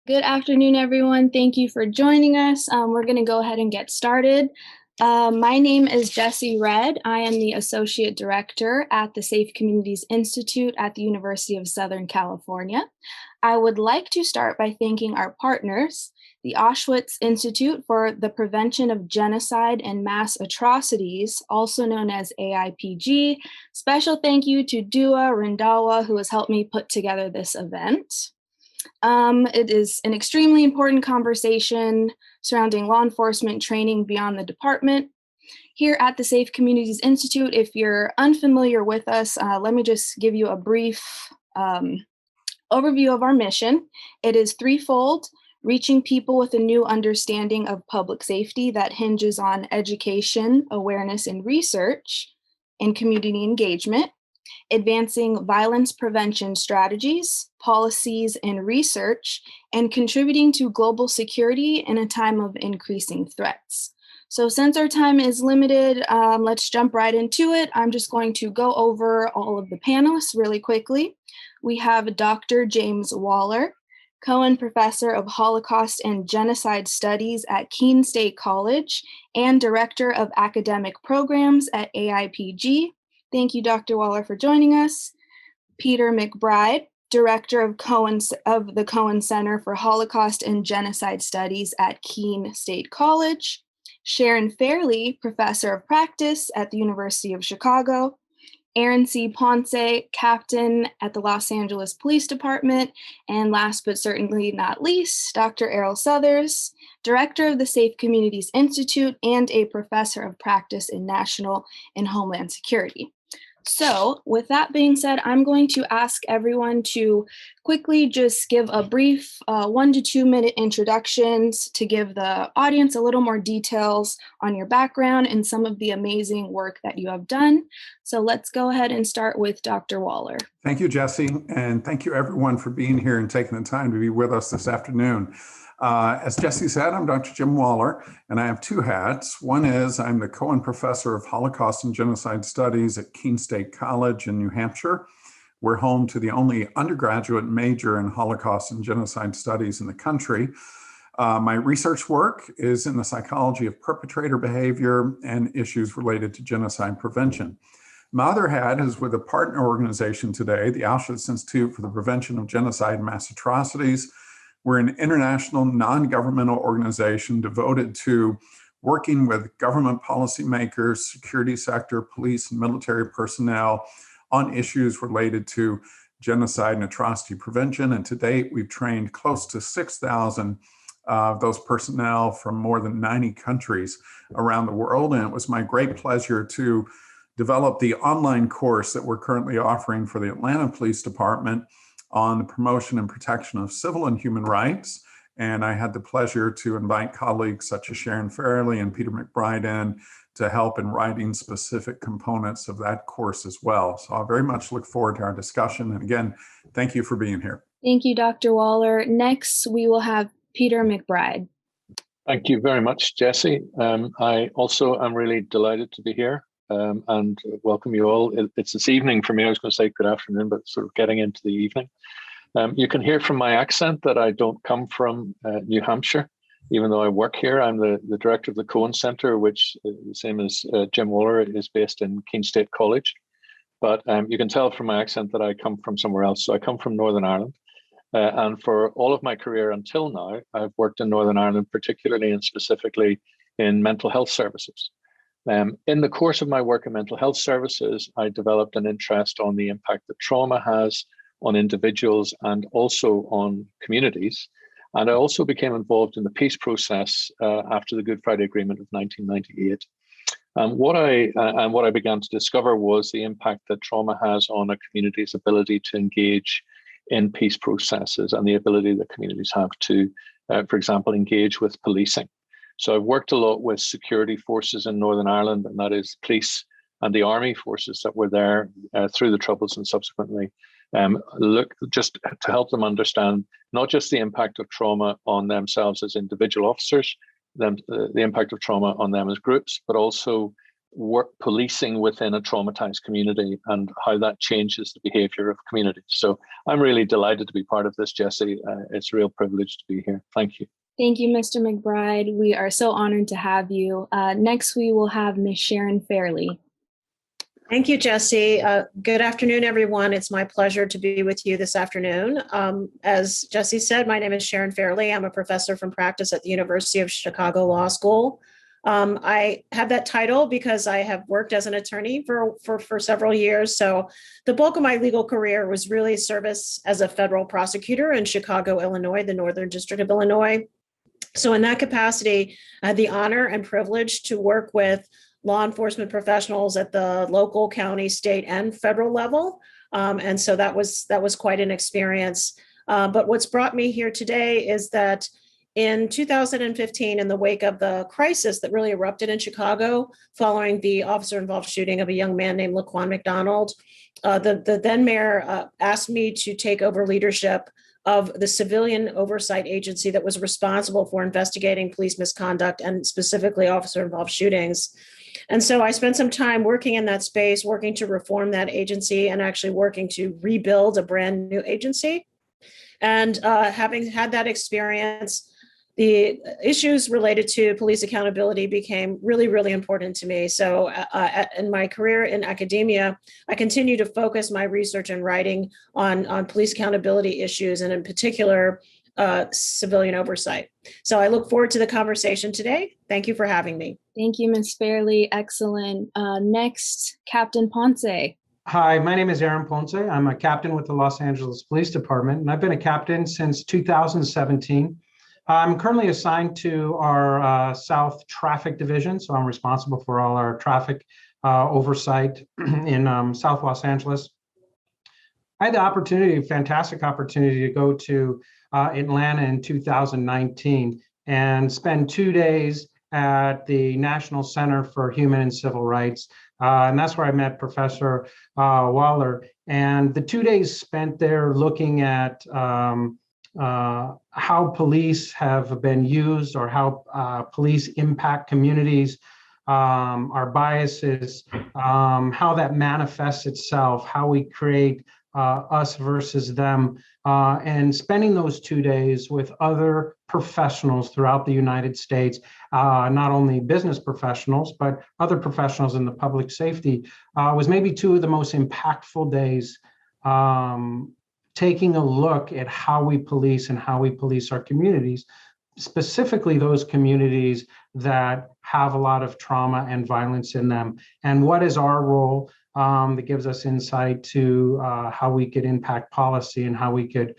Good afternoon, everyone. Thank you for joining us. We're going to go ahead and get started. My name is Jesse Mcbride. I am the Associate Director at the Safe Communities Institute at the University of Southern California. I would like to start by thanking our partners, the Auschwitz Institute for the Prevention of Genocide and Mass Atrocities, also known as AIPG. Special thank you to Dua Rindawa, who has helped me put together this event. It is an extremely important conversation surrounding law enforcement training beyond the department. Here at the Safe Communities Institute, if you're unfamiliar with us, let me just give you a brief overview of our mission. It is threefold: reaching people with a new understanding of public safety that hinges on education, awareness, and research, and community engagement; advancing violence prevention strategies, policies, and research, and contributing to global security in a time of increasing threats. So since our time is limited, let's jump right into it. I'm just going to go over all of the panelists really quickly. We have Dr. James Waller, Cohen Professor of Holocaust and Genocide Studies at Keene State College and Director of Academic Programs at AIPG. Thank you, Dr. Waller, for joining us. Peter McBride, Director of the Cohen Center for Holocaust and Genocide Studies at Keene State College. Sharon Fairley, Professor of Practice at the University of Chicago. Aaron C. Ponce, Captain at the Los Angeles Police Department. And last but certainly not least, Dr. Earl Suthers, Director of the Safe Communities Institute and a Professor of Practice in National and Homeland Security. So with that being said, I'm going to ask everyone to quickly just give a brief 1 to 2 minute introductions to give the audience a little more details on your background and some of the amazing work that you have done. So let's go ahead and start with Dr. Waller. Thank you, Jesse, and thank you everyone for being here and taking the time to be with us this afternoon. As Jesse said, I'm Dr. Jim Waller, and I have two hats. One is I'm the Cohen Professor of Holocaust and Genocide Studies at Keene State College in New Hampshire. We're home to the only undergraduate major in Holocaust and Genocide Studies in the country. My research work is in the psychology of perpetrator behavior and issues related to genocide prevention. My other hat is with a partner organization today, the Auschwitz Institute for the Prevention of Genocide and Mass Atrocities. We're an international non-governmental organization devoted to working with government policymakers, security sector, police, and military personnel on issues related to genocide and atrocity prevention. And to date, we've trained close to 6,000 of those personnel from more than 90 countries around the world. And it was my great pleasure to develop the online course that we're currently offering for the Atlanta Police Department on the promotion and protection of civil and human rights. And I had the pleasure to invite colleagues such as Sharon Fairley and Peter McBride in to help in writing specific components of that course as well. So I very much look forward to our discussion. And again, thank you for being here. Thank you, Dr. Waller. Next, we will have Peter McBride. Thank you very much, Jesse. I also am really delighted to be here and welcome you all. It's this evening for me. I was going to say good afternoon, but sort of getting into the evening. You can hear from my accent that I don't come from New Hampshire, even though I work here. I'm the director of the Cohen Center, which, the same as Jim Waller, is based in Keene State College. But you can tell from my accent that I come from somewhere else. So I come from Northern Ireland. And for all of my career until now, I've worked in Northern Ireland, particularly and specifically in mental health services. In the course of my work in mental health services, I developed an interest on the impact that trauma has on individuals and also on communities. And I also became involved in the peace process after the Good Friday Agreement of 1998. What I began to discover was the impact that trauma has on a community's ability to engage in peace processes and the ability that communities have to, for example, engage with policing. So I've worked a lot with security forces in Northern Ireland, and that is police and the army forces that were there through the Troubles and subsequently look just to help them understand not just the impact of trauma on themselves as individual officers, the impact of trauma on them as groups, but also work policing within a traumatized community and how that changes the behavior of communities. So I'm really delighted to be part of this, Jessie. It's a real privilege to be here. Thank you. Thank you, Mr. McBride. We are so honored to have you. Next, we will have Ms. Sharon Fairley. Thank you, Jessie. Good afternoon, everyone. It's my pleasure to be with you this afternoon. As Jessie said, my name is Sharon Fairley. I'm a professor from practice at the University of Chicago Law School. I have that title because I have worked as an attorney for several years. So the bulk of my legal career was really service as a federal prosecutor in Chicago, Illinois, the Northern District of Illinois. So in that capacity, I had the honor and privilege to work with law enforcement professionals at the local, county, state, and federal level. And so that was quite an experience. But what's brought me here today is that in 2015, in the wake of the crisis that really erupted in Chicago following the officer-involved shooting of a young man named Laquan McDonald, the then mayor asked me to take over leadership of the civilian oversight agency that was responsible for investigating police misconduct and specifically officer-involved shootings. And so I spent some time working in that space, working to reform that agency and actually working to rebuild a brand new agency. And having had that experience, the issues related to police accountability became really, really important to me. So in my career in academia, I continue to focus my research and writing on police accountability issues, and in particular, civilian oversight. So I look forward to the conversation today. Thank you for having me. Thank you, Ms. Fairley. Excellent. Next, Captain Ponce. Hi, my name is Aaron Ponce. I'm a captain with the Los Angeles Police Department, and I've been a captain since 2017. I'm currently assigned to our South Traffic Division, so I'm responsible for all our traffic oversight in South Los Angeles. I had the fantastic opportunity to go to Atlanta in 2019 and spend 2 days at the National Center for Human and Civil Rights. And that's where I met Professor Waller. And the 2 days spent there looking at how police have been used, or how police impact communities, our biases, how that manifests itself, how we create us versus them, and spending those 2 days with other professionals throughout the United States, not only business professionals, but other professionals in the public safety, was maybe two of the most impactful days, taking a look at how we police and how we police our communities, specifically those communities that have a lot of trauma and violence in them. And what is our role that gives us insight to how we could impact policy and how we could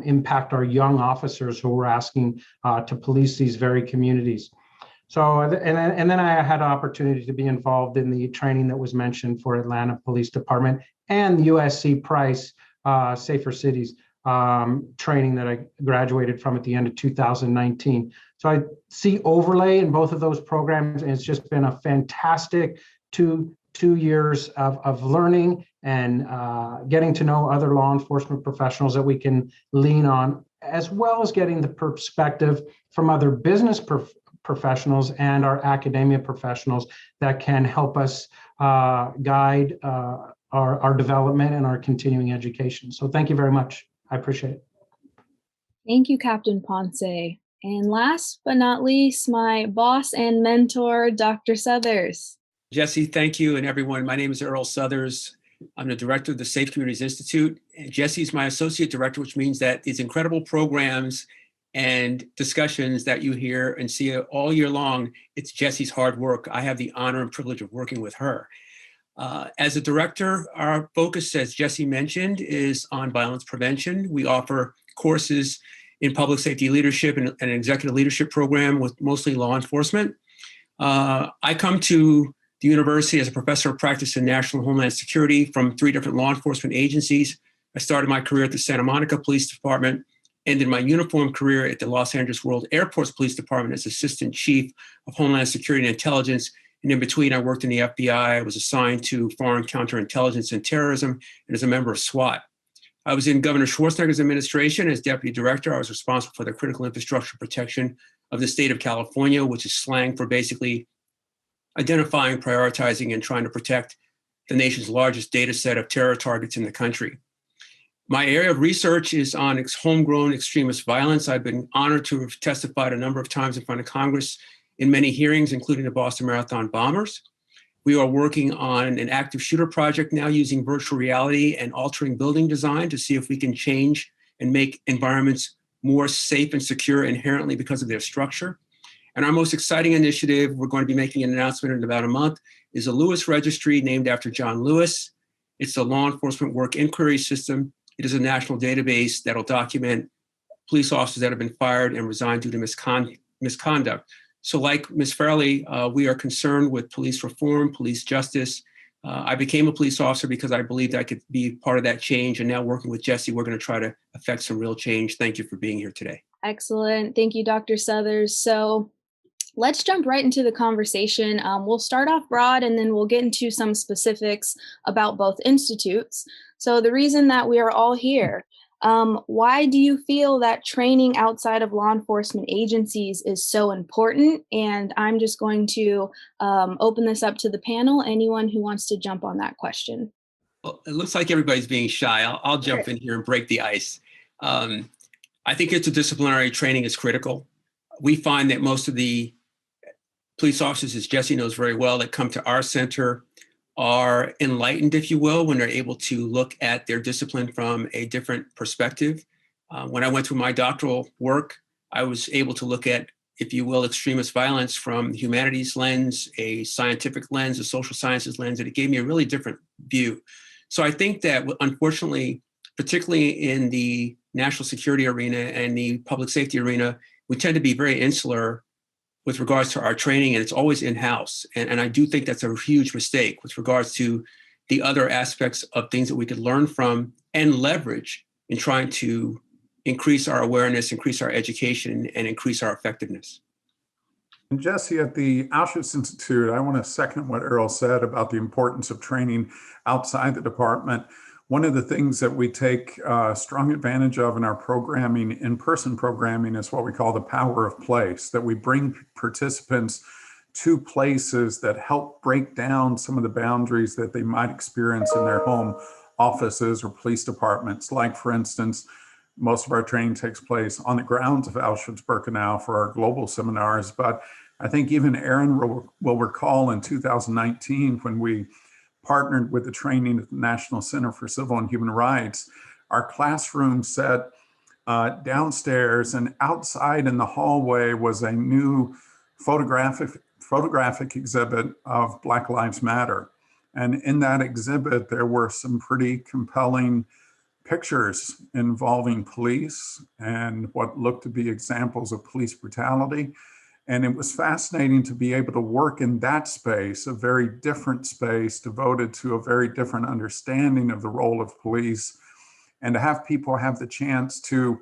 impact our young officers who we're asking to police these very communities. So, and then I had an opportunity to be involved in the training that was mentioned for Atlanta Police Department and the USC Price Safer Cities training that I graduated from at the end of 2019. So I see overlay in both of those programs, and it's just been a fantastic two years of learning and getting to know other law enforcement professionals that we can lean on, as well as getting the perspective from other business professionals and our academia professionals that can help us guide our development and our continuing education. So thank you very much. I appreciate it. Thank you, Captain Ponce. And last but not least, my boss and mentor, Dr. Suthers. Jesse, thank you, and everyone. My name is Earl Suthers. I'm the director of the Safe Communities Institute. And Jesse is my associate director, which means that these incredible programs and discussions that you hear and see all year long, it's Jesse's hard work. I have the honor and privilege of working with her. As a director, our focus, as Jesse mentioned, is on violence prevention. We offer courses in public safety leadership and an executive leadership program with mostly law enforcement. I come to the university as a professor of practice in national homeland security from 3 different law enforcement agencies. I started my career at the Santa Monica Police Department, ended my uniform career at the Los Angeles World Airports Police Department as Assistant Chief of Homeland Security and Intelligence. And in between, I worked in the FBI. I was assigned to foreign counterintelligence and terrorism, and as a member of SWAT. I was in Governor Schwarzenegger's administration as deputy director. I was responsible for the critical infrastructure protection of the state of California, which is slang for basically identifying, prioritizing, and trying to protect the nation's largest data set of terror targets in the country. My area of research is on homegrown extremist violence. I've been honored to have testified a number of times in front of Congress in many hearings, including the Boston Marathon bombers. We are working on an active shooter project now using virtual reality and altering building design to see if we can change and make environments more safe and secure inherently because of their structure. And our most exciting initiative, we're going to be making an announcement in about a month, is a Lewis Registry named after John Lewis. It's a law enforcement work inquiry system. It is a national database that'll document police officers that have been fired and resigned due to misconduct. So like Ms. Fairley, we are concerned with police reform, police justice. I became a police officer because I believed I could be part of that change. And now working with Jessie, we're going to try to affect some real change. Thank you for being here today. Excellent. Thank you, Dr. Suthers. So let's jump right into the conversation. We'll start off broad and then we'll get into some specifics about both institutes. So the reason that we are all here, why do you feel that training outside of law enforcement agencies is so important? And I'm just going to open this up to the panel. Anyone who wants to jump on that question. Well, it looks like everybody's being shy. I'll jump in here and break the ice. I think interdisciplinary training is critical. We find that most of the police officers, as Jessie knows very well, that come to our center are enlightened, if you will, when they're able to look at their discipline from a different perspective. When I went through my doctoral work, I was able to look at, if you will, extremist violence from the humanities lens, a scientific lens, a social sciences lens, and it gave me a really different view. So I think that, unfortunately, particularly in the national security arena and the public safety arena, we tend to be very insular with regards to our training, and it's always in-house. And I do think that's a huge mistake with regards to the other aspects of things that we could learn from and leverage in trying to increase our awareness, increase our education, and increase our effectiveness. And Jessie, at the Auschwitz Institute, I want to second what Errol said about the importance of training outside the department. One of the things that we take strong advantage of in our programming, in-person programming, is what we call the power of place, that we bring participants to places that help break down some of the boundaries that they might experience in their home offices or police departments. Like, for instance, most of our training takes place on the grounds of Auschwitz-Birkenau for our global seminars. But I think even Aaron will recall in 2019 when we partnered with the training at the National Center for Civil and Human Rights, our classroom set downstairs and outside in the hallway was a new photographic exhibit of Black Lives Matter. And in that exhibit, there were some pretty compelling pictures involving police and what looked to be examples of police brutality. And it was fascinating to be able to work in that space, a very different space devoted to a very different understanding of the role of police, and to have people have the chance to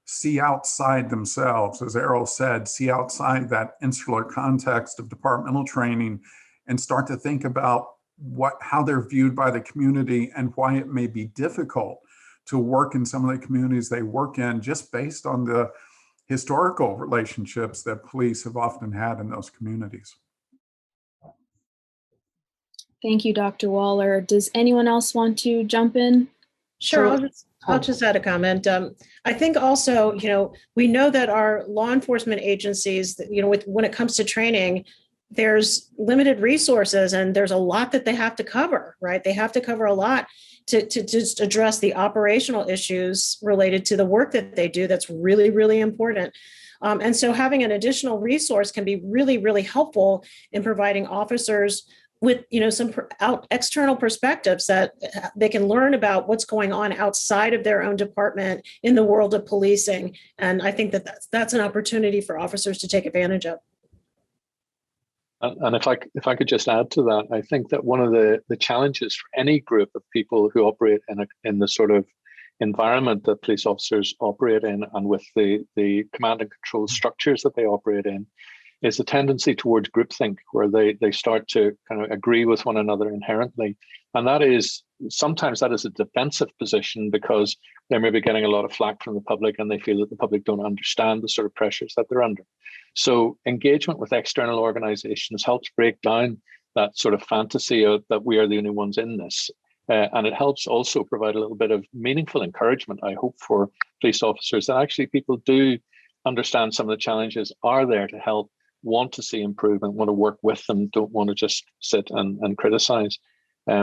see outside themselves, as Errol said, see outside that insular context of departmental training and start to think about how they're viewed by the community and why it may be difficult to work in some of the communities they work in, just based on the historical relationships that police have often had in those communities. Thank you, Dr. Waller. Does anyone else want to jump in? Sure, I'll just add a comment. I think also, we know that our law enforcement agencies, when it comes to training, there's limited resources and there's a lot that they have to cover, right? They have to cover a lot to just address the operational issues related to the work that they do. That's really, really important. And so having an additional resource can be really, really helpful in providing officers with some external perspectives that they can learn about what's going on outside of their own department in the world of policing. And I think that's an opportunity for officers to take advantage of. And if I could just add to that, I think that one of the challenges for any group of people who operate in the sort of environment that police officers operate in, and with the command and control structures that they operate in, is a tendency towards groupthink, where they start to kind of agree with one another inherently. And sometimes that is a defensive position, because they're maybe getting a lot of flack from the public and they feel that the public don't understand the sort of pressures that they're under. So engagement with external organizations helps break down that sort of fantasy that we are the only ones in this. And it helps also provide a little bit of meaningful encouragement, I hope, for police officers that actually people do understand some of the challenges, are there to help, want to see improvement, want to work with them, don't want to just sit and criticize.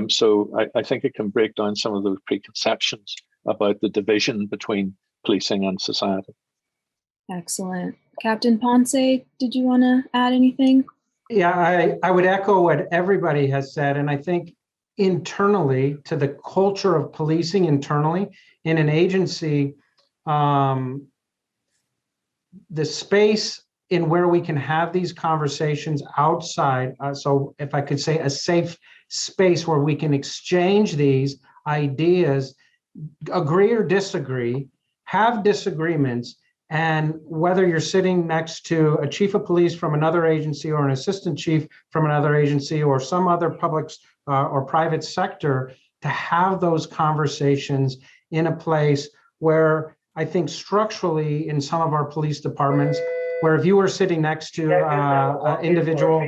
So I think it can break down some of those preconceptions about the division between policing and society. Excellent. Captain Ponce, did you want to add anything? Yeah, I would echo what everybody has said. And I think internally, to the culture of policing internally in an agency, the space in where we can have these conversations outside. So if I could say a safe space where we can exchange these ideas, agree or disagree, have disagreements, and whether you're sitting next to a chief of police from another agency or an assistant chief from another agency or some other public or private sector, to have those conversations in a place where I think structurally in some of our police departments, where if you were sitting next to an individual,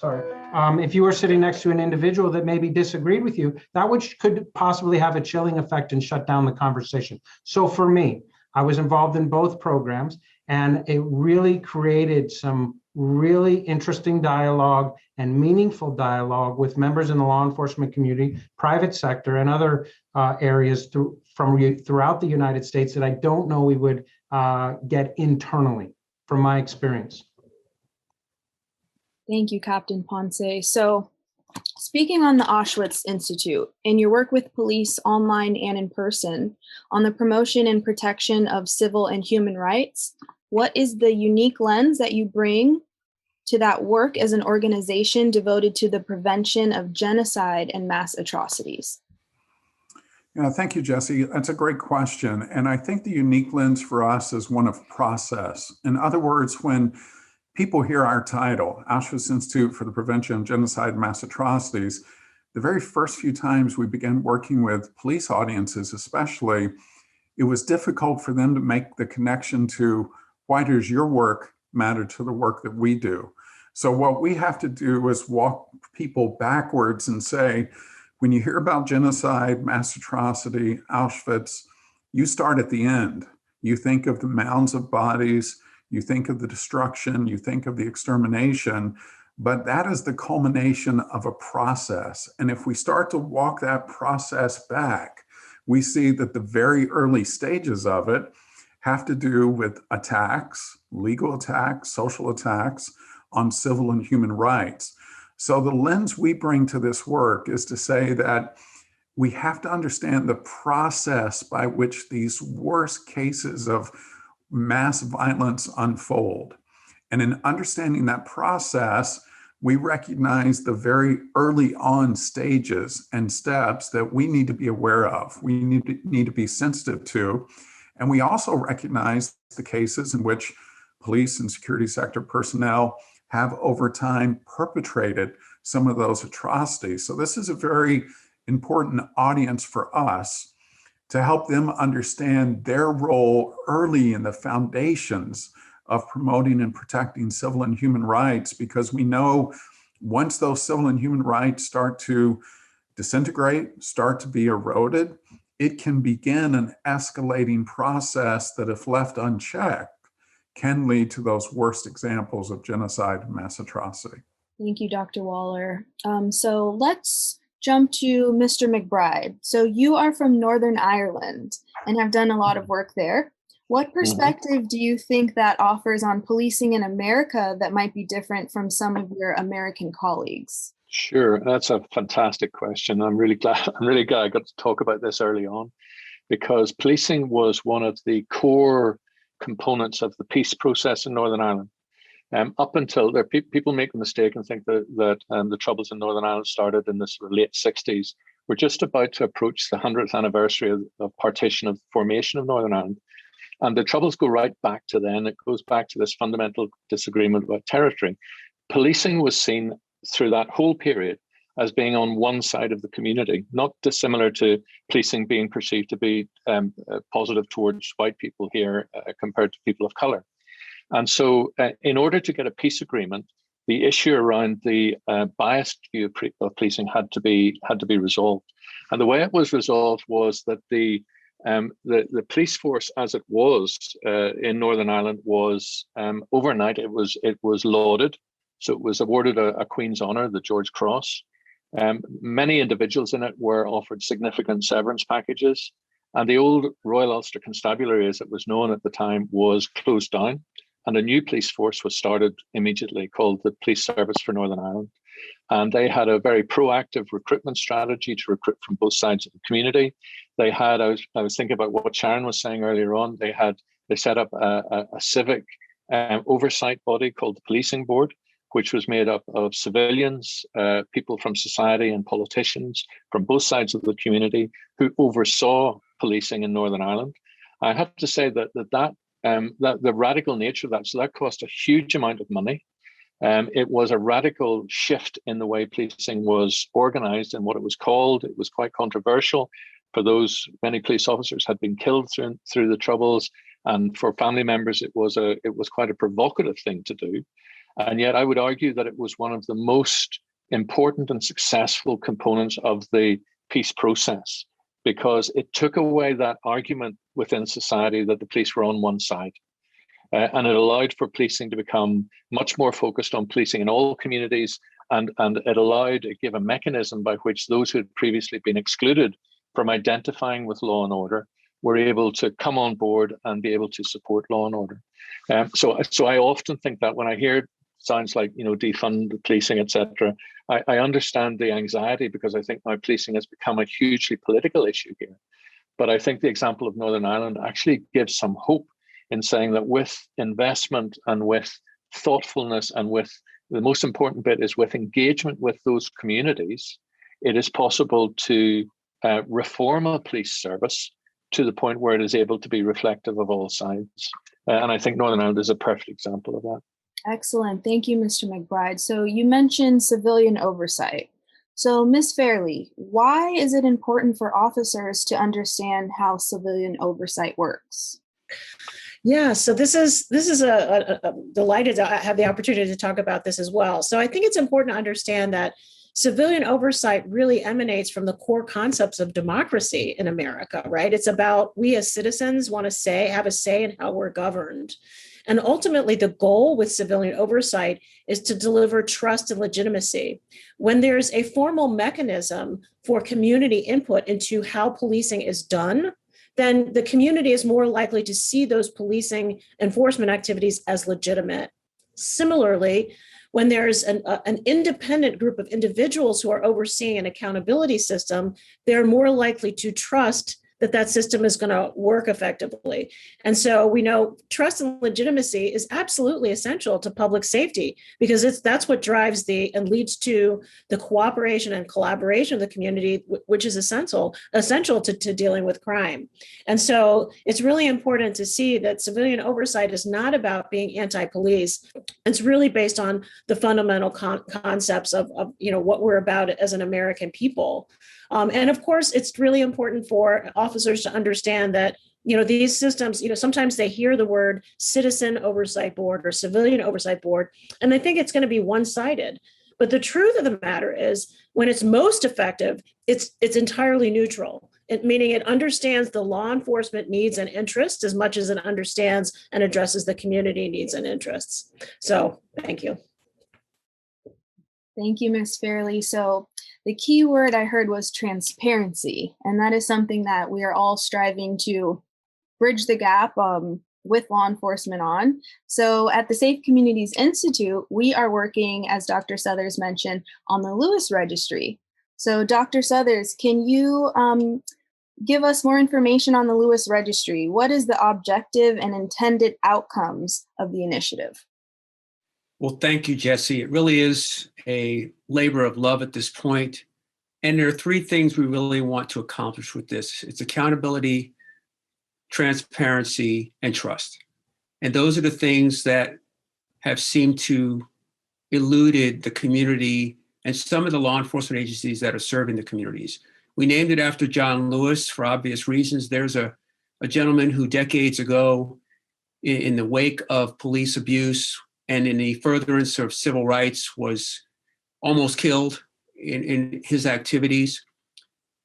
if you were sitting next to an individual that maybe disagreed with you, that could possibly have a chilling effect and shut down the conversation. So for me, I was involved in both programs, and it really created some really interesting dialogue and meaningful dialogue with members in the law enforcement community, private sector, and other areas throughout the United States that I don't know we would get internally from my experience. Thank you, Captain Ponce. So, speaking on the Auschwitz Institute, in your work with police online and in person, on the promotion and protection of civil and human rights, what is the unique lens that you bring to that work as an organization devoted to the prevention of genocide and mass atrocities? Yeah, thank you, Jesse. That's a great question. And I think the unique lens for us is one of process. In other words, when people hear our title, Auschwitz Institute for the Prevention of Genocide and Mass Atrocities, the very first few times we began working with police audiences especially, it was difficult for them to make the connection to why does your work matter to the work that we do. So what we have to do is walk people backwards and say, when you hear about genocide, mass atrocity, Auschwitz, you start at the end. You think of the mounds of bodies, you think of the destruction, you think of the extermination, but that is the culmination of a process. And if we start to walk that process back, we see that the very early stages of it have to do with attacks, legal attacks, social attacks on civil and human rights. So the lens we bring to this work is to say that we have to understand the process by which these worst cases of mass violence unfold. And in understanding that process, we recognize the very early on stages and steps that we need to be aware of, we need to be sensitive to. And we also recognize the cases in which police and security sector personnel have over time perpetrated some of those atrocities. So this is a very important audience for us to help them understand their role early in the foundations of promoting and protecting civil and human rights, because we know once those civil and human rights start to disintegrate, start to be eroded, it can begin an escalating process that, if left unchecked, can lead to those worst examples of genocide and mass atrocity. Thank you, Dr. Waller. So let's jump to Mr. McBride. So you are from Northern Ireland and have done a lot of work there. What perspective do you think that offers on policing in America that might be different from some of your American colleagues? Sure, that's a fantastic question. I'm really glad I got to talk about this early on, because policing was one of the core components of the peace process in Northern Ireland. Up until there, people make the mistake and think that the troubles in Northern Ireland started in the late 60s. We're just about to approach the 100th anniversary of partition, of the formation of Northern Ireland. And the troubles go right back to then. It goes back to this fundamental disagreement about territory. Policing was seen through that whole period as being on one side of the community, not dissimilar to policing being perceived to be positive towards white people here compared to people of color. And so in order to get a peace agreement, the issue around the biased view of policing had to be resolved. And the way it was resolved was that the police force, as it was in Northern Ireland, was overnight. It was lauded, so it was awarded a Queen's Honour, the George Cross. Many individuals in it were offered significant severance packages, and the old Royal Ulster Constabulary, as it was known at the time, was closed down, and a new police force was started immediately called the Police Service for Northern Ireland. And they had a very proactive recruitment strategy to recruit from both sides of the community. They had, I was thinking about what Sharon was saying earlier on, they set up a civic oversight body called the Policing Board, which was made up of civilians, people from society and politicians from both sides of the community who oversaw policing in Northern Ireland. I have to say that the radical nature of that, so that cost a huge amount of money. It was a radical shift in the way policing was organized and what it was called. It was quite controversial. For those, many police officers had been killed through the Troubles, and for family members, it was quite a provocative thing to do. And yet I would argue that it was one of the most important and successful components of the peace process, because it took away that argument within society that the police were on one side. And it allowed for policing to become much more focused on policing in all communities, and it gave a mechanism by which those who had previously been excluded from identifying with law and order were able to come on board and be able to support law and order. So I often think that when I hear sounds like, defund policing, etc., I understand the anxiety, because I think now policing has become a hugely political issue here. But I think the example of Northern Ireland actually gives some hope in saying that with investment and with thoughtfulness, and with the most important bit is with engagement with those communities, it is possible to reform a police service to the point where it is able to be reflective of all sides. And I think Northern Ireland is a perfect example of that. Excellent. Thank you, Mr. McBride. So you mentioned civilian oversight. So Ms. Fairley, why is it important for officers to understand how civilian oversight works? Yeah, so this is a delighted to have the opportunity to talk about this as well. So I think it's important to understand that civilian oversight really emanates from the core concepts of democracy in America, right? It's about we as citizens want to have a say in how we're governed. And ultimately, the goal with civilian oversight is to deliver trust and legitimacy. When there's a formal mechanism for community input into how policing is done, then the community is more likely to see those policing enforcement activities as legitimate. Similarly, when there's an independent group of individuals who are overseeing an accountability system, they're more likely to trust that system is going to work effectively. And so we know trust and legitimacy is absolutely essential to public safety, because that's what drives and leads to the cooperation and collaboration of the community, which is essential to dealing with crime. And so it's really important to see that civilian oversight is not about being anti-police. It's really based on the fundamental concepts of what we're about as an American people. And of course, it's really important for officers to understand that, these systems, sometimes they hear the word citizen oversight board or civilian oversight board, and they think it's going to be one-sided. But the truth of the matter is, when it's most effective, it's entirely neutral, meaning it understands the law enforcement needs and interests as much as it understands and addresses the community needs and interests. So thank you. Thank you, Ms. Fairley. So the key word I heard was transparency, and that is something that we are all striving to bridge the gap with law enforcement on. So at the Safe Communities Institute, we are working, as Dr. Suthers mentioned, on the Lewis Registry. So Dr. Suthers, can you give us more information on the Lewis Registry? What is the objective and intended outcomes of the initiative? Well, thank you, Jesse. It really is a labor of love at this point. And there are three things we really want to accomplish with this. It's accountability, transparency, and trust. And those are the things that have seemed to eluded the community and some of the law enforcement agencies that are serving the communities. We named it after John Lewis for obvious reasons. There's a gentleman who decades ago in the wake of police abuse and in the furtherance of civil rights was almost killed in his activities.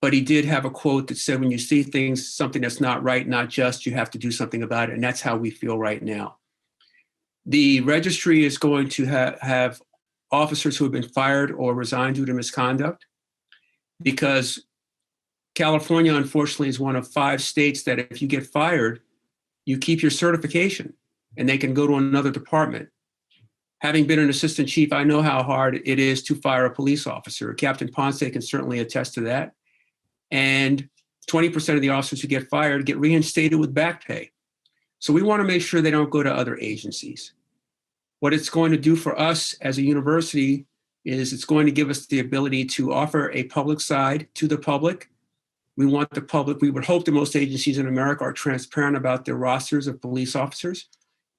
But he did have a quote that said, when you see things, something that's not right, not just, you have to do something about it. And that's how we feel right now. The registry is going to have officers who have been fired or resigned due to misconduct, because California, unfortunately, is one of 5 states that if you get fired, you keep your certification and they can go to another department. Having been an assistant chief, I know how hard it is to fire a police officer. Captain Ponce can certainly attest to that. And 20% of the officers who get fired get reinstated with back pay. So we want to make sure they don't go to other agencies. What it's going to do for us as a university is it's going to give us the ability to offer a public side to the public. We want the public, we would hope that most agencies in America are transparent about their rosters of police officers.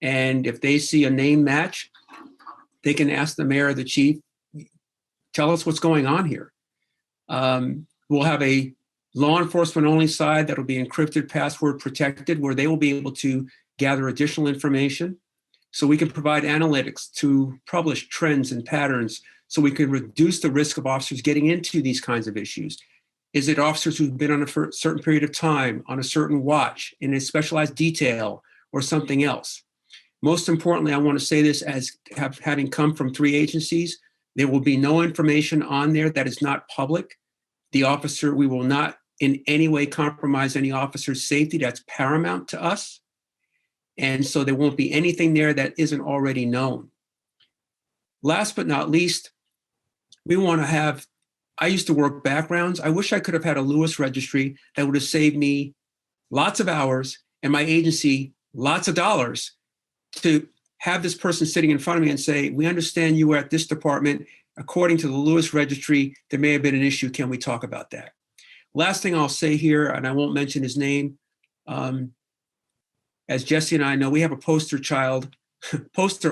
And if they see a name match, they can ask the mayor or the chief, tell us what's going on here. We'll have a law enforcement only side that'll be encrypted, password protected, where they will be able to gather additional information. So we can provide analytics to publish trends and patterns so we can reduce the risk of officers getting into these kinds of issues. Is it officers who've been on a certain period of time, on a certain watch, in a specialized detail, or something else? Most importantly, I want to say this as having come from 3 agencies, there will be no information on there that is not public. The officer, we will not in any way compromise any officer's safety. That's paramount to us. And so there won't be anything there that isn't already known. Last but not least, we want to have, I used to work backgrounds. I wish I could have had a Lewis registry that would have saved me lots of hours and my agency lots of dollars to have this person sitting in front of me and say, we understand you were at this department. According to the Lewis registry, there may have been an issue. Can we talk about that? Last thing I'll say here, and I won't mention his name, as Jesse and I know, we have a poster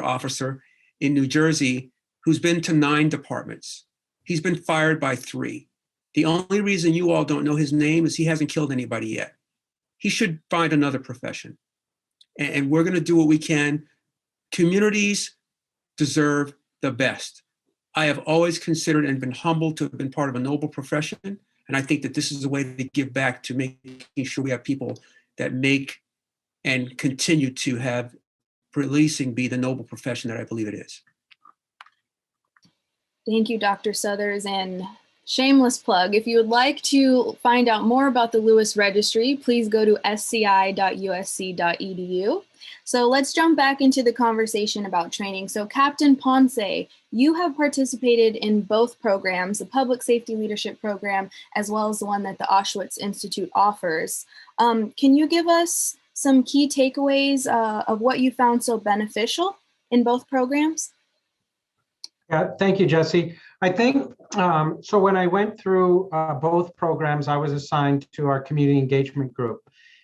officer in New Jersey who's been to 9 departments. He's been fired by 3. The only reason you all don't know his name is he hasn't killed anybody yet. He should find another profession. And we're going to do what we can. Communities deserve the best. I have always considered and been humbled to have been part of a noble profession. And I think that this is a way to give back to making sure we have people that make and continue to have policing be the noble profession that I believe it is. Thank you, Dr. Suthers. And shameless plug, if you would like to find out more about the Lewis Registry, please go to sci.usc.edu. So let's jump back into the conversation about training. So Captain Ponce, you have participated in both programs, the Public Safety Leadership Program, as well as the one that the Auschwitz Institute offers. Can you give us some key takeaways of what you found so beneficial in both programs? Yeah, thank you, Jesse. I think, so when I went through both programs, I was assigned to our community engagement group.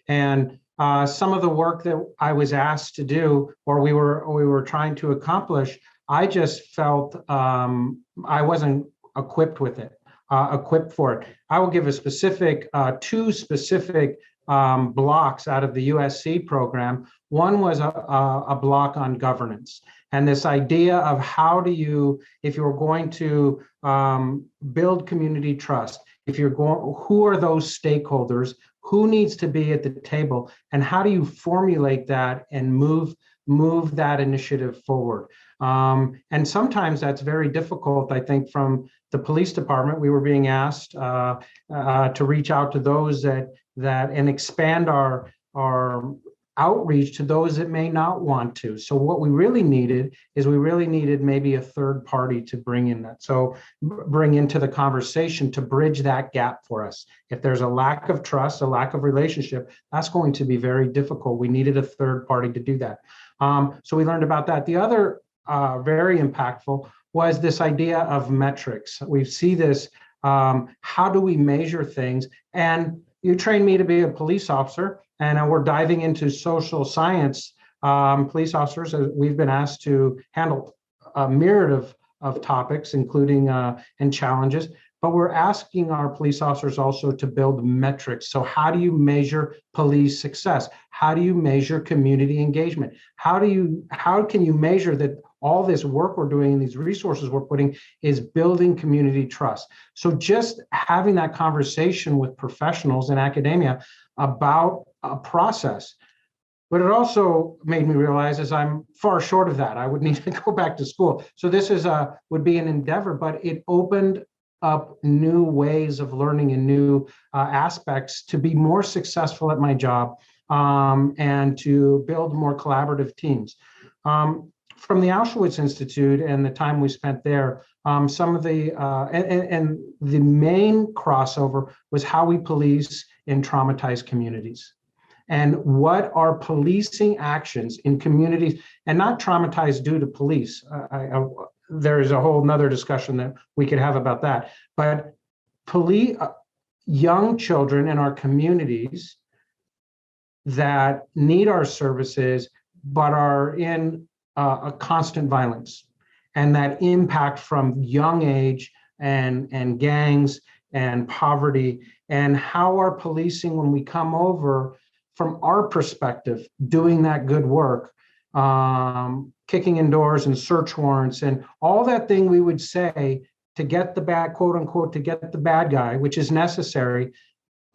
And some of the work that I was asked to do, or we were trying to accomplish, I just felt I wasn't equipped with it, equipped for it. I will give a specific, 2 specific blocks out of the USC program. One was a block on governance. And this idea of how do you, if you're going to build community trust, if you're going, who are those stakeholders, who needs to be at the table, and how do you formulate that and move that initiative forward? And sometimes that's very difficult. I think from the police department, we were being asked to reach out to those that and expand our outreach to those that may not want to. So what we really needed is maybe a third party to bring into the conversation to bridge that gap for us. If there's a lack of trust, a lack of relationship, that's going to be very difficult. We needed a third party to do that. So we learned about that. The other very impactful was this idea of metrics. We see this, how do we measure things? And you trained me to be a police officer, and we're diving into social science. Police officers, we've been asked to handle a myriad of topics, including and challenges. but we're asking our police officers also to build metrics. So how do you measure police success? How do you measure community engagement? How can you measure that all this work we're doing and these resources we're putting is building community trust? So just having that conversation with professionals in academia about a process. But it also made me realize is I'm far short of that. I would need to go back to school. So this would be an endeavor, but it opened up new ways of learning and new aspects to be more successful at my job and to build more collaborative teams. From the Auschwitz Institute and the time we spent there, some of the and the main crossover was how we police in traumatized communities. And what are policing actions in communities, and not traumatized due to police. There is a whole nother discussion that we could have about that. But young children in our communities that need our services, but are in a constant violence, and that impact from young age and gangs and poverty, and how our policing, when we come over, from our perspective, doing that good work, kicking in doors and search warrants and all that thing we would say to get the bad, quote unquote, to get the bad guy, which is necessary,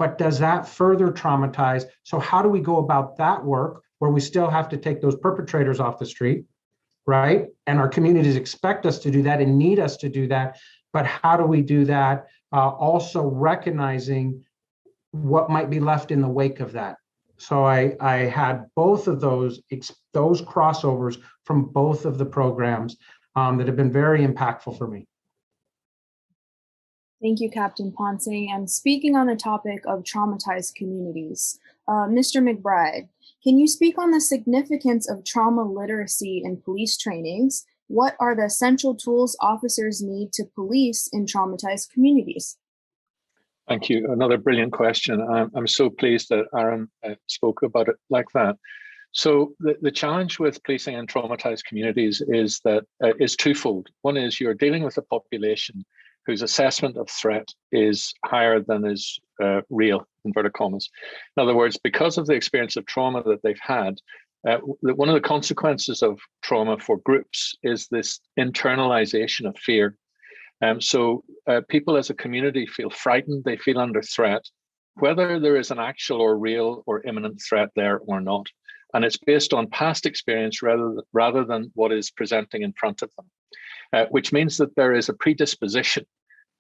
but does that further traumatize? So how do we go about that work where we still have to take those perpetrators off the street, right? And our communities expect us to do that and need us to do that, but how do we do that? Also recognizing what might be left in the wake of that. So I had both of those crossovers from both of the programs that have been very impactful for me. Thank you, Captain Ponce. And speaking on the topic of traumatized communities, Mr. McBride, can you speak on the significance of trauma literacy in police trainings? What are the essential tools officers need to police in traumatized communities? Thank you. Another brilliant question. I'm so pleased that Aaron spoke about it like that. So the challenge with policing in traumatized communities is that is twofold. One is you're dealing with a population whose assessment of threat is higher than is real, inverted commas. In other words, because of the experience of trauma that they've had, one of the consequences of trauma for groups is this internalization of fear. So people as a community feel frightened, they feel under threat, whether there is an actual or real or imminent threat there or not. And it's based on past experience rather than what is presenting in front of them, which means that there is a predisposition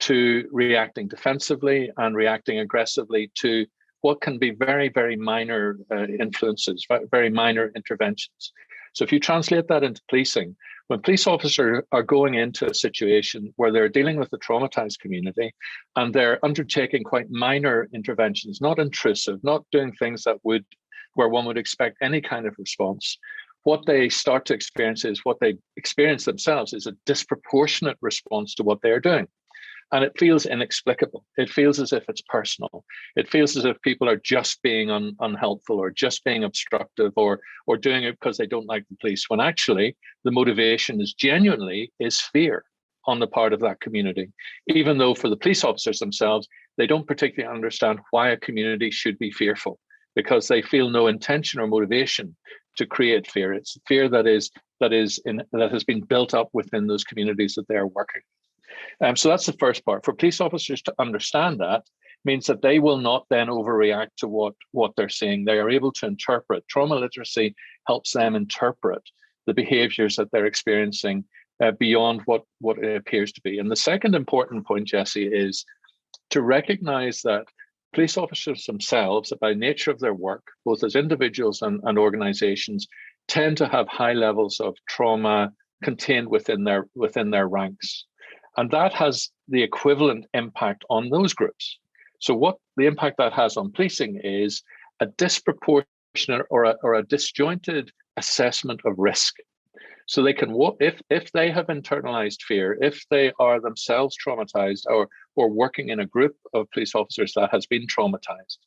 to reacting defensively and reacting aggressively to what can be very, very minor influences, very minor interventions. So if you translate that into policing, when police officers are going into a situation where they're dealing with a traumatized community and they're undertaking quite minor interventions, not intrusive, not doing things where one would expect any kind of response, what they start to experience is what they experience themselves is a disproportionate response to what they're doing. And it feels inexplicable. It feels as if it's personal. It feels as if people are just being unhelpful or just being obstructive or doing it because they don't like the police, when actually the motivation is genuinely fear on the part of that community, even though for the police officers themselves, they don't particularly understand why a community should be fearful, because they feel no intention or motivation to create fear. It's fear that has been built up within those communities that they are working. So that's the first part. For police officers to understand that means that they will not then overreact to what they're seeing. They are able to interpret. Trauma literacy helps them interpret the behaviors that they're experiencing beyond what it appears to be. And the second important point, Jesse, is to recognize that police officers themselves, by nature of their work, both as individuals and organizations, tend to have high levels of trauma contained within their ranks. And that has the equivalent impact on those groups. So what the impact that has on policing is a disproportionate or a disjointed assessment of risk. So they can, if they have internalized fear, if they are themselves traumatized or working in a group of police officers that has been traumatized,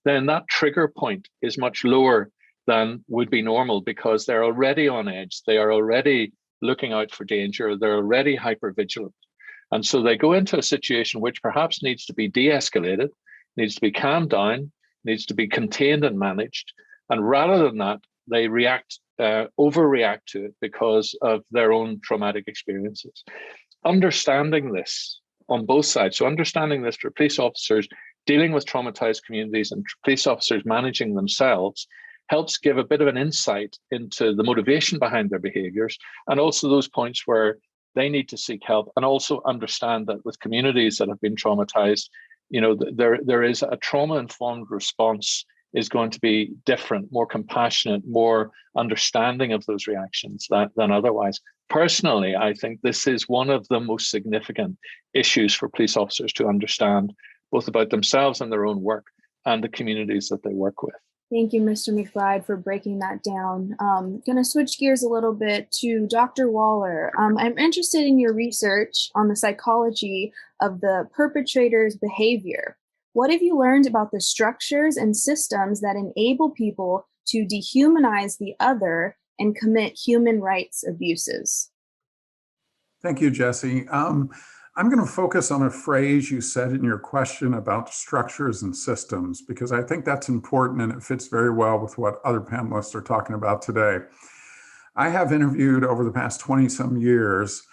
then that trigger point is much lower than would be normal, because they're already on edge. They are already looking out for danger. They're already hypervigilant. And so they go into a situation which perhaps needs to be de-escalated, needs to be calmed down, needs to be contained and managed. And rather than that, they overreact to it because of their own traumatic experiences. Understanding this on both sides, so understanding this for police officers dealing with traumatized communities and police officers managing themselves, helps give a bit of an insight into the motivation behind their behaviors, and also those points where they need to seek help, and also understand that with communities that have been traumatized, there is a trauma-informed response is going to be different, more compassionate, more understanding of those reactions than otherwise. Personally, I think this is one of the most significant issues for police officers to understand, both about themselves and their own work and the communities that they work with. Thank you, Mr. McBride, for breaking that down. Going to switch gears a little bit to Dr. Waller. I'm interested in your research on the psychology of the perpetrator's behavior. What have you learned about the structures and systems that enable people to dehumanize the other and commit human rights abuses? Thank you, Jesse. I'm going to focus on a phrase you said in your question about structures and systems, because I think that's important and it fits very well with what other panelists are talking about today. I have interviewed over the past 20-some years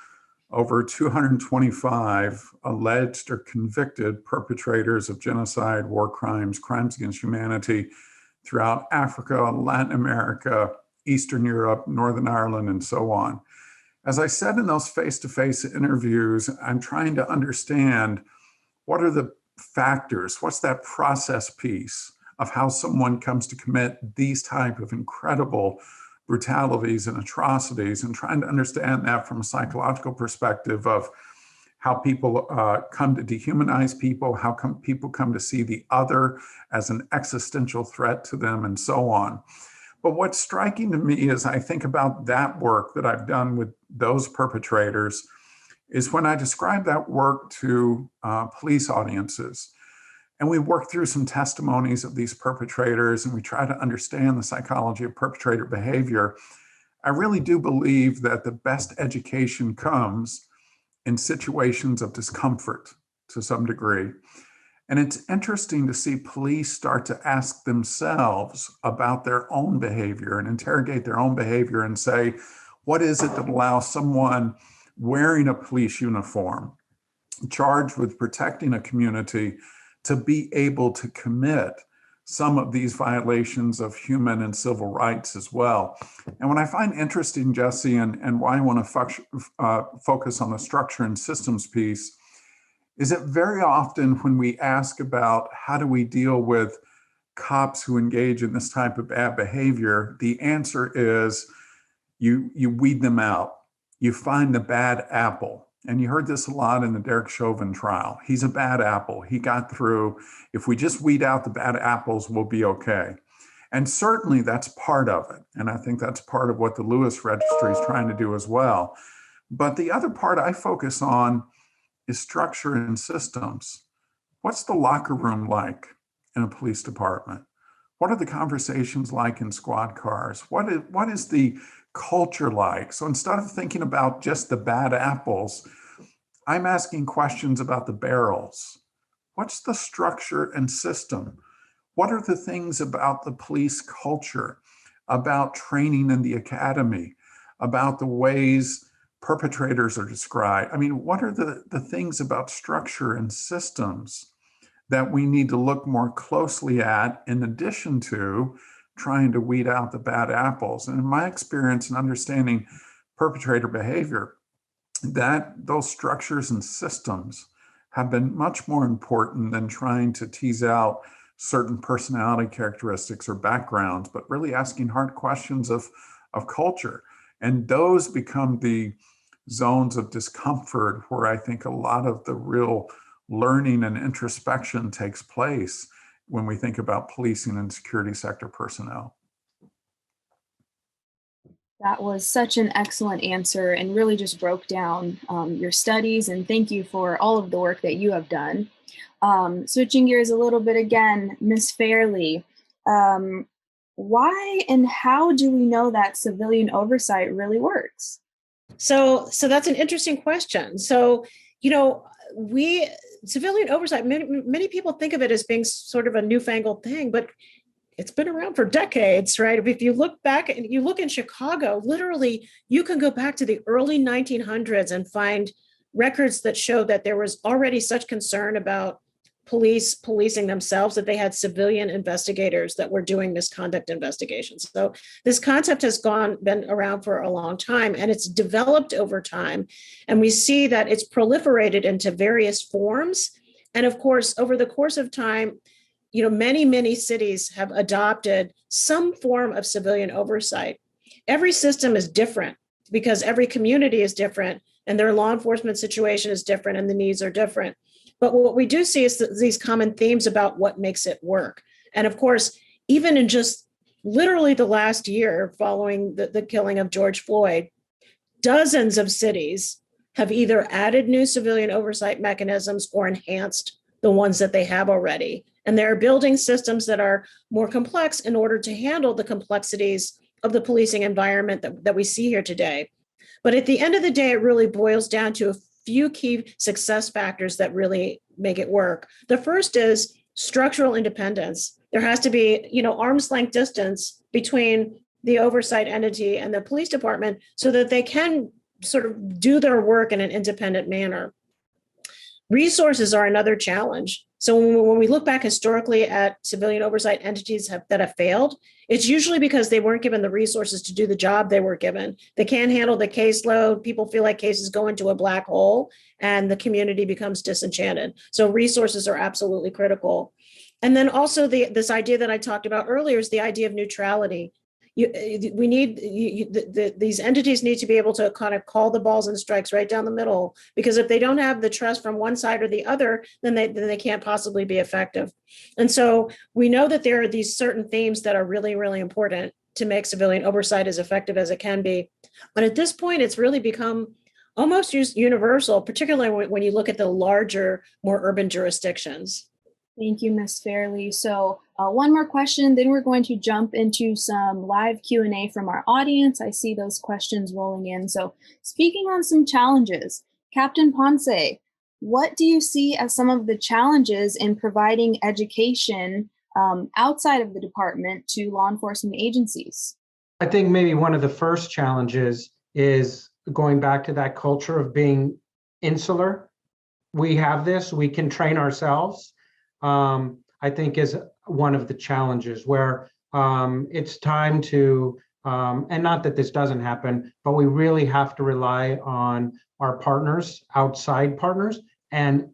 over 225 alleged or convicted perpetrators of genocide, war crimes, crimes against humanity throughout Africa, Latin America, Eastern Europe, Northern Ireland, and so on. As I said in those face-to-face interviews, I'm trying to understand what are the factors, what's that process piece of how someone comes to commit these type of incredible brutalities and atrocities, and trying to understand that from a psychological perspective of how people come to dehumanize people, how people come to see the other as an existential threat to them, and so on. But what's striking to me as I think about that work that I've done with those perpetrators is when I describe that work to police audiences, and we work through some testimonies of these perpetrators and we try to understand the psychology of perpetrator behavior, I really do believe that the best education comes in situations of discomfort to some degree. And it's interesting to see police start to ask themselves about their own behavior and interrogate their own behavior and say, what is it that allows someone wearing a police uniform, charged with protecting a community, to be able to commit some of these violations of human and civil rights as well? And what I find interesting, Jesse, and why I want to focus on the structure and systems piece, is that very often when we ask about how do we deal with cops who engage in this type of bad behavior, the answer is you weed them out. You find the bad apple. And you heard this a lot in the Derek Chauvin trial. He's a bad apple. He got through. If we just weed out the bad apples, we'll be okay. And certainly that's part of it. And I think that's part of what the Lewis Registry is trying to do as well. But the other part I focus on is structure and systems. What's the locker room like in a police department? What are the conversations like in squad cars? What is the culture like? So instead of thinking about just the bad apples, I'm asking questions about the barrels. What's the structure and system? What are the things about the police culture, about training in the academy, about the ways perpetrators are described? I mean, what are the things about structure and systems that we need to look more closely at, in addition to trying to weed out the bad apples? And in my experience in understanding perpetrator behavior, that those structures and systems have been much more important than trying to tease out certain personality characteristics or backgrounds, but really asking hard questions of culture. And those become the zones of discomfort where I think a lot of the real learning and introspection takes place when we think about policing and security sector personnel. That was such an excellent answer and really just broke down your studies, and thank you for all of the work that you have done. Switching gears a little bit again, Ms. Fairley, why and how do we know that civilian oversight really works? So that's an interesting question. So, Civilian oversight, many people think of it as being sort of a newfangled thing, but it's been around for decades, right? If you look back and you look in Chicago, literally, you can go back to the early 1900s and find records that show that there was already such concern about policing themselves that they had civilian investigators that were doing misconduct investigations. So this concept has been around for a long time, and it's developed over time. And we see that it's proliferated into various forms. And of course, over the course of time, many cities have adopted some form of civilian oversight. Every system is different because every community is different and their law enforcement situation is different and the needs are different. But what we do see is these common themes about what makes it work. And of course, even in just literally the last year following the killing of George Floyd, dozens of cities have either added new civilian oversight mechanisms or enhanced the ones that they have already. And they're building systems that are more complex in order to handle the complexities of the policing environment that we see here today. But at the end of the day, it really boils down to a few key success factors that really make it work. The first is structural independence. There has to be, arm's length distance between the oversight entity and the police department so that they can sort of do their work in an independent manner. Resources are another challenge. So when we look back historically at civilian oversight entities that have failed, it's usually because they weren't given the resources to do the job they were given. They can't handle the caseload. People feel like cases go into a black hole and the community becomes disenchanted. So resources are absolutely critical. And then also this idea that I talked about earlier is the idea of neutrality. These entities need to be able to kind of call the balls and strikes right down the middle, because if they don't have the trust from one side or the other, then they can't possibly be effective. And so we know that there are these certain themes that are really, really important to make civilian oversight as effective as it can be. But at this point, it's really become almost universal, particularly when you look at the larger, more urban jurisdictions. Thank you, Ms. Fairley. So one more question, then we're going to jump into some live Q&A from our audience. I see those questions rolling in. So speaking on some challenges, Captain Ponce, what do you see as some of the challenges in providing education outside of the department to law enforcement agencies? I think maybe one of the first challenges is going back to that culture of being insular. We have this, we can train ourselves. I think is one of the challenges where it's time to, and not that this doesn't happen, but we really have to rely on our partners, outside partners, and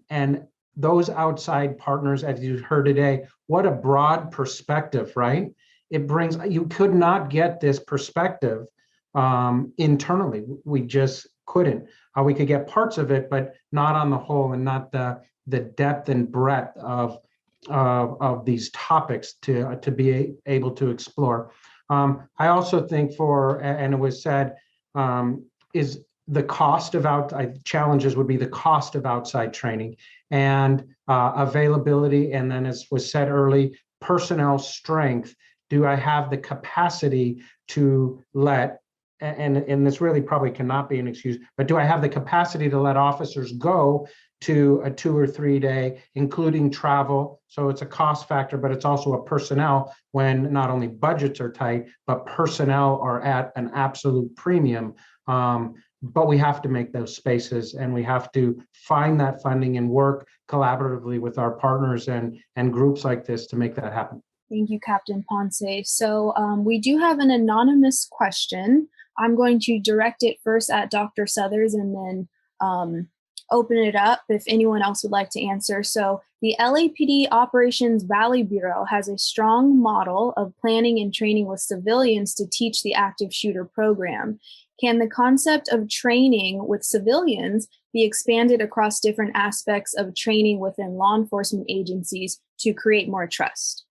those outside partners, as you heard today, what a broad perspective, right? It brings, you could not get this perspective internally. We just couldn't. We could get parts of it, but not on the whole, and not the depth and breadth of these topics to be able to explore. I also think and it was said, is the cost of challenges would be the cost of outside training and availability. And then, as was said early, personnel strength. Do I have the capacity to let, and this really probably cannot be an excuse, but do I have the capacity to let officers go to a 2 or 3 day, including travel? So it's a cost factor, but it's also a personnel when not only budgets are tight, but personnel are at an absolute premium. But we have to make those spaces, and we have to find that funding and work collaboratively with our partners and groups like this to make that happen. Thank you, Captain Ponce. So we do have an anonymous question. I'm going to direct it first at Dr. Suthers and then open it up if anyone else would like to answer. So the LAPD Operations Valley Bureau has a strong model of planning and training with civilians to teach the active shooter program. Can the concept of training with civilians be expanded across different aspects of training within law enforcement agencies to create more trust?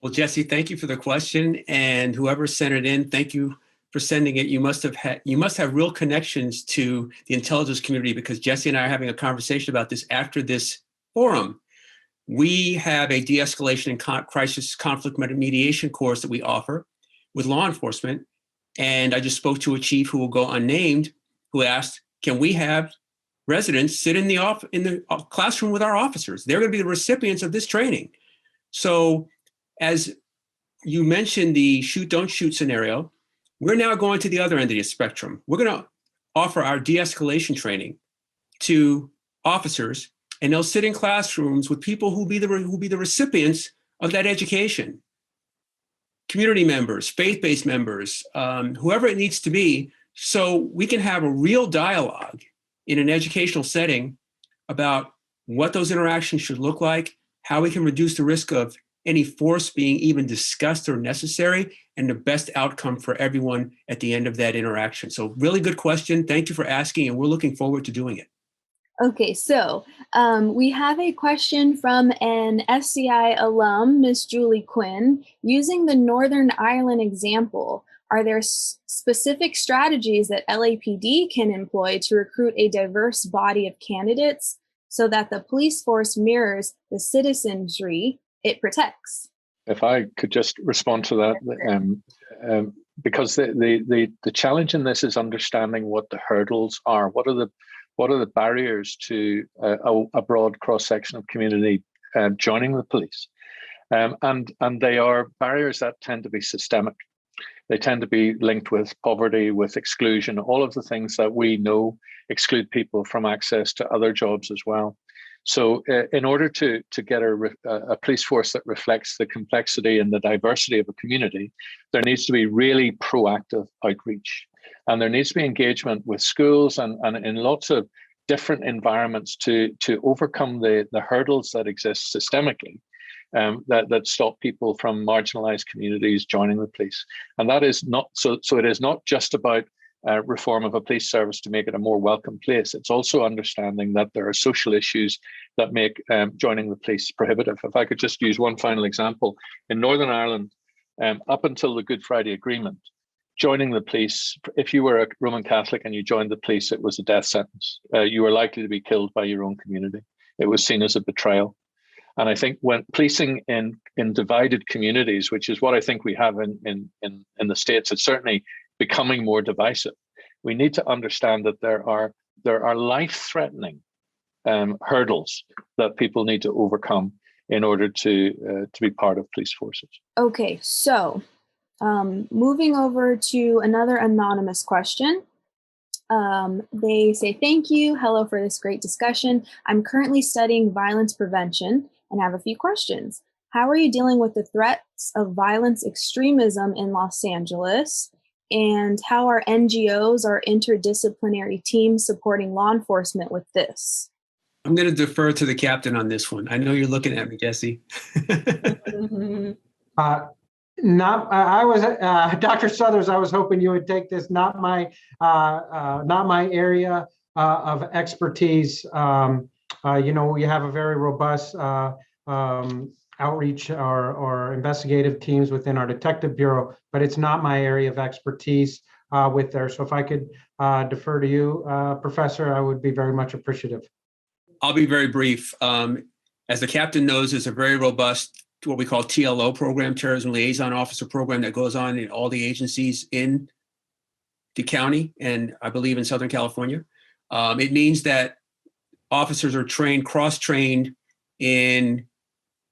Well, Jesse, thank you for the question. And whoever sent it in, thank you for sending it. You must have real connections to the intelligence community, because Jesse and I are having a conversation about this after this forum. We have a de-escalation and crisis conflict mediation course that we offer with law enforcement. And I just spoke to a chief who will go unnamed, who asked, can we have residents sit in the classroom with our officers. They're going to be the recipients of this training. So as you mentioned the shoot, don't shoot scenario, we're now going to the other end of the spectrum. We're going to offer our de-escalation training to officers, and they'll sit in classrooms with people who'll be the recipients of that education. Community members, faith-based members, whoever it needs to be, so we can have a real dialogue in an educational setting about what those interactions should look like, how we can reduce the risk of any force being even discussed or necessary, and the best outcome for everyone at the end of that interaction. So really good question. Thank you for asking, and we're looking forward to doing it. Okay, so we have a question from an SCI alum, Miss Julie Quinn. Using the Northern Ireland example, are there specific strategies that LAPD can employ to recruit a diverse body of candidates so that the police force mirrors the citizenry it protects? If I could just respond to that, because the challenge in this is understanding what the hurdles are. What are the barriers to a broad cross-section of community joining the police? And they are barriers that tend to be systemic. They tend to be linked with poverty, with exclusion, all of the things that we know exclude people from access to other jobs as well. So in order to get a police force that reflects the complexity and the diversity of a community, there needs to be really proactive outreach. And there needs to be engagement with schools and in lots of different environments to overcome the hurdles that exist systemically that stop people from marginalized communities joining the police. And that is not so it is not just about reform of a police service to make it a more welcome place. It's also understanding that there are social issues that make joining the police prohibitive. If I could just use one final example, in Northern Ireland, up until the Good Friday Agreement, joining the police, if you were a Roman Catholic and you joined the police, it was a death sentence. You were likely to be killed by your own community. It was seen as a betrayal. And I think when policing in divided communities, which is what I think we have in the States, it's certainly becoming more divisive. We need to understand that there are life-threatening hurdles that people need to overcome in order to be part of police forces. Okay, so moving over to another anonymous question. They say, thank you. Hello for this great discussion. I'm currently studying violence prevention and have a few questions. How are you dealing with the threats of violence extremism in Los Angeles? And how are NGOs or interdisciplinary teams supporting law enforcement with this? I'm going to defer to the captain on this one. I know you're looking at me, Jesse. Dr. Suthers, I was hoping you would take this. Not my area of expertise. We have a very robust outreach or investigative teams within our detective bureau, but it's not my area of expertise with there. So if I could defer to you, Professor, I would be very much appreciative. I'll be very brief. As the captain knows, there's a very robust, what we call TLO program, Terrorism Liaison Officer program, that goes on in all the agencies in the county and I believe in Southern California. It means that officers are cross-trained in,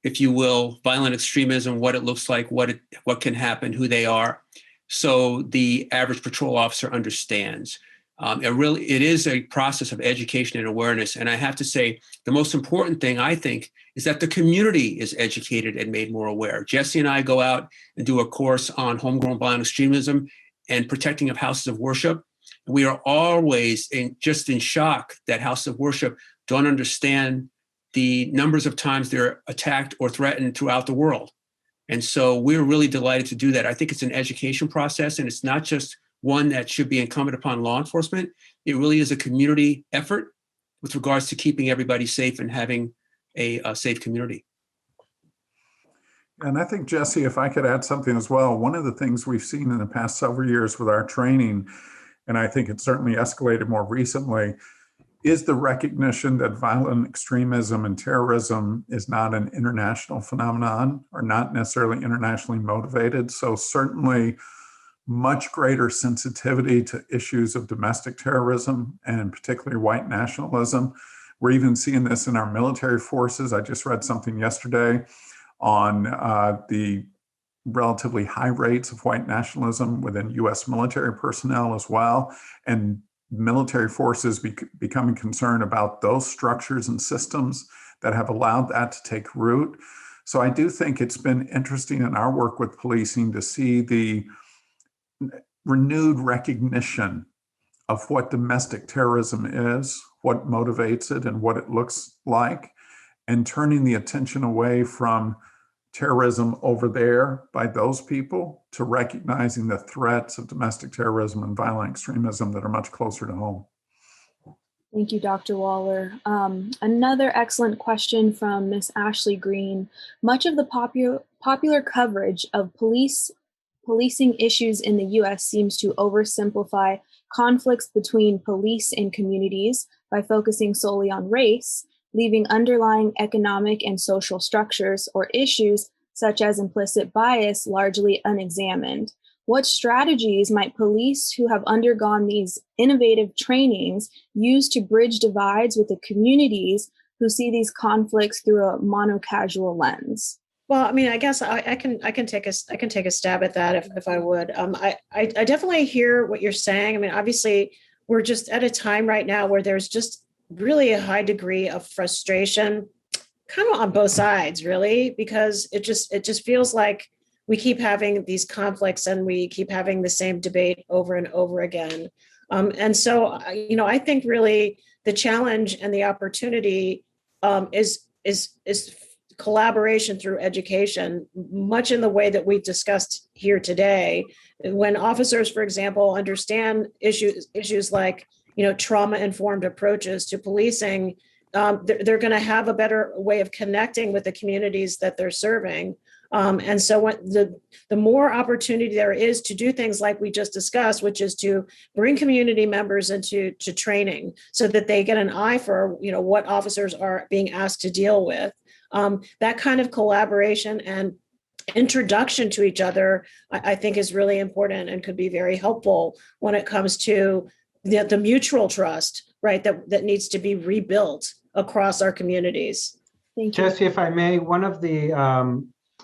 if you will, violent extremism, what it looks like, what can happen, who they are. So the average patrol officer understands. It is a process of education and awareness. And I have to say, the most important thing, I think, is that the community is educated and made more aware. Jesse and I go out and do a course on homegrown violent extremism and protecting of houses of worship. We are always just in shock that houses of worship don't understand the numbers of times they're attacked or threatened throughout the world. And so we're really delighted to do that. I think it's an education process, and it's not just one that should be incumbent upon law enforcement. It really is a community effort with regards to keeping everybody safe and having a safe community. And I think, Jesse, if I could add something as well, one of the things we've seen in the past several years with our training, and I think it's certainly escalated more recently, is the recognition that violent extremism and terrorism is not an international phenomenon or not necessarily internationally motivated. So certainly much greater sensitivity to issues of domestic terrorism and particularly white nationalism. We're even seeing this in our military forces. I just read something yesterday on the relatively high rates of white nationalism within US military personnel as well, and military forces becoming concerned about those structures and systems that have allowed that to take root. So I do think it's been interesting in our work with policing to see the renewed recognition of what domestic terrorism is, what motivates it, and what it looks like, and turning the attention away from terrorism over there by those people to recognizing the threats of domestic terrorism and violent extremism that are much closer to home. Thank you, Dr. Waller. Another excellent question from Miss Ashley Green. Much of the popular coverage of policing issues in the US seems to oversimplify conflicts between police and communities by focusing solely on race, leaving underlying economic and social structures or issues such as implicit bias largely unexamined. What strategies might police who have undergone these innovative trainings use to bridge divides with the communities who see these conflicts through a monocasual lens? Well, I mean, I guess I can take a stab at that if I would. I definitely hear what you're saying. I mean, obviously, we're just at a time right now where there's just really a high degree of frustration, kind of on both sides, really, because it just feels like we keep having these conflicts and we keep having the same debate over and over again. And so, I think really the challenge and the opportunity is collaboration through education, much in the way that we've discussed here today. When officers, for example, understand issues like, trauma-informed approaches to policing, they're going to have a better way of connecting with the communities that they're serving. And so when the more opportunity there is to do things like we just discussed, which is to bring community members into training so that they get an eye for, what officers are being asked to deal with, that kind of collaboration and introduction to each other, I think is really important and could be very helpful when it comes to the mutual trust, right, that needs to be rebuilt across our communities. Thank you. Jesse, if I may, one of the,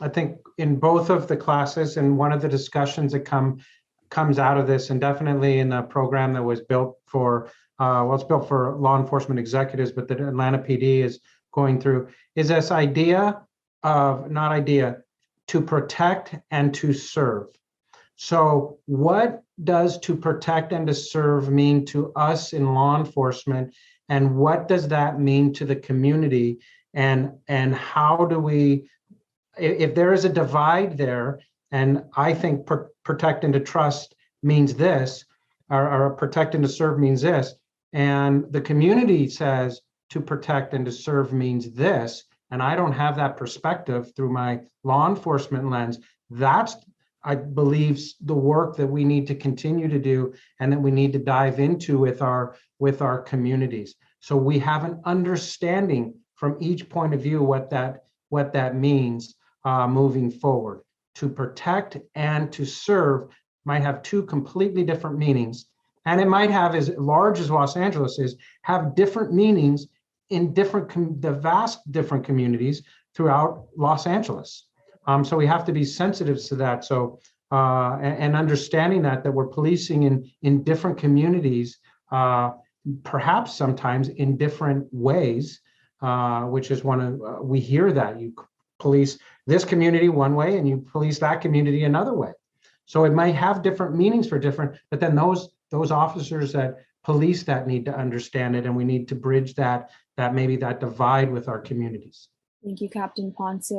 I think in both of the classes and one of the discussions that comes out of this, and definitely in the program that was built for, it's built for law enforcement executives, but the Atlanta PD is going through, is this idea of, to protect and to serve. So what does to protect and to serve mean to us in law enforcement? And what does that mean to the community? And how do we, if there is a divide there, and I think protect and to trust means this, or protect and to serve means this, and the community says to protect and to serve means this, and I don't have that perspective through my law enforcement lens, that's, I believe, the work that we need to continue to do and that we need to dive into with our communities. So we have an understanding from each point of view what that means moving forward. To protect and to serve might have two completely different meanings, and it might have, as large as Los Angeles is, have different meanings in the vast different communities throughout Los Angeles. So we have to be sensitive to that. So and understanding that we're policing in different communities, perhaps sometimes in different ways, which is we hear that you police this community one way and you police that community another way. So it might have different meanings for different, but then those officers that police that need to understand it, and we need to bridge that divide with our communities. Thank you, Captain Ponce.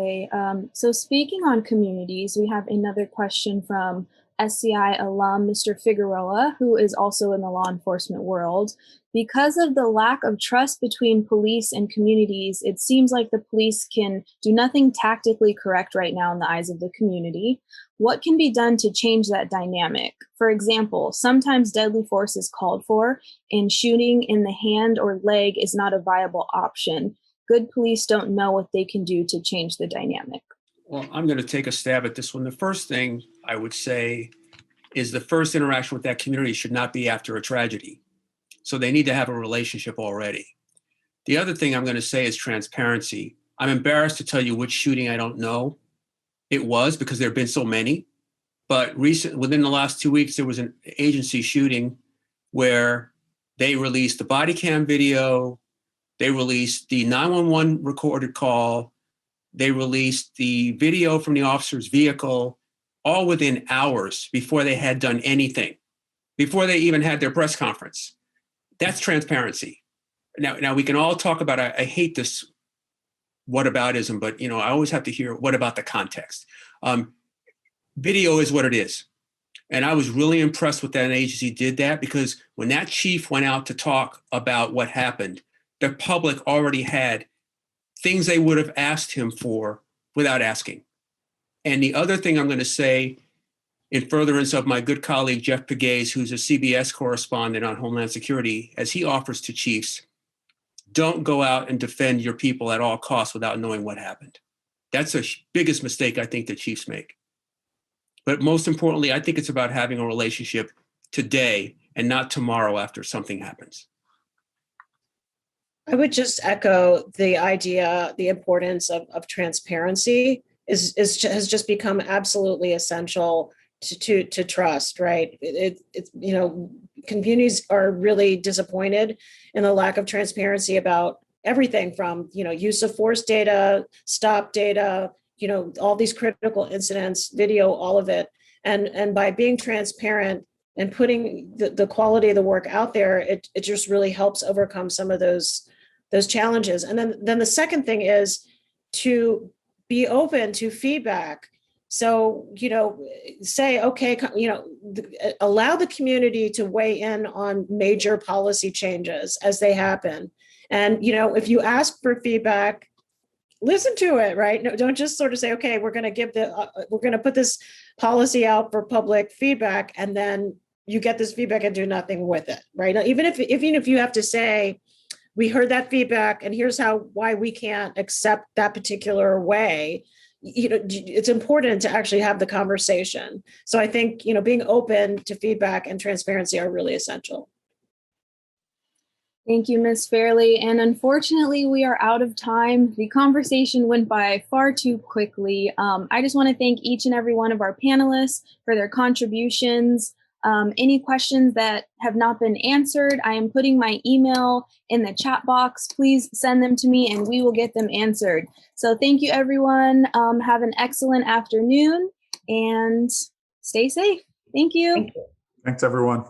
So speaking on communities, we have another question from SCI alum, Mr. Figueroa, who is also in the law enforcement world. Because of the lack of trust between police and communities, it seems like the police can do nothing tactically correct right now in the eyes of the community. What can be done to change that dynamic? For example, sometimes deadly force is called for, and shooting in the hand or leg is not a viable option. Good police don't know what they can do to change the dynamic. Well, I'm going to take a stab at this one. The first thing I would say is the first interaction with that community should not be after a tragedy. So they need to have a relationship already. The other thing I'm going to say is transparency. I'm embarrassed to tell you which shooting I don't know it was because there have been so many. But within the last 2 weeks, there was an agency shooting where they released the body cam video, they released the 911 recorded call, they released the video from the officer's vehicle, all within hours before they had done anything, before they even had their press conference. That's transparency. Now we can all talk about, I hate this whataboutism, but I always have to hear what about the context. Video is what it is. And I was really impressed with that agency did that, because when that chief went out to talk about what happened, the public already had things they would have asked him for without asking. And the other thing I'm going to say, in furtherance of my good colleague, Jeff Pegues, who's a CBS correspondent on Homeland Security, as he offers to chiefs, don't go out and defend your people at all costs without knowing what happened. That's the biggest mistake I think that chiefs make. But most importantly, I think it's about having a relationship today and not tomorrow after something happens. I would just echo the idea, the importance of transparency has just become absolutely essential to trust, right? Communities are really disappointed in the lack of transparency about everything from, use of force data, stop data, all these critical incidents, video, all of it. And by being transparent and putting the quality of the work out there, it just really helps overcome some of those challenges. And then the second thing is to be open to feedback. So, say, okay, allow the community to weigh in on major policy changes as they happen. And, if you ask for feedback, listen to it, right? No, don't just sort of say, okay, we're going to put this policy out for public feedback, and then you get this feedback and do nothing with it, right? Even if you have to say, we heard that feedback and here's why we can't accept that particular way, it's important to actually have the conversation. So I think, being open to feedback and transparency are really essential. Thank you, Ms. Fairley. And unfortunately, we are out of time. The conversation went by far too quickly. I just want to thank each and every one of our panelists for their contributions. Any questions that have not been answered, I am putting my email in the chat box. Please send them to me and we will get them answered. So thank you, everyone. Have an excellent afternoon and stay safe. Thank you. Thanks, everyone.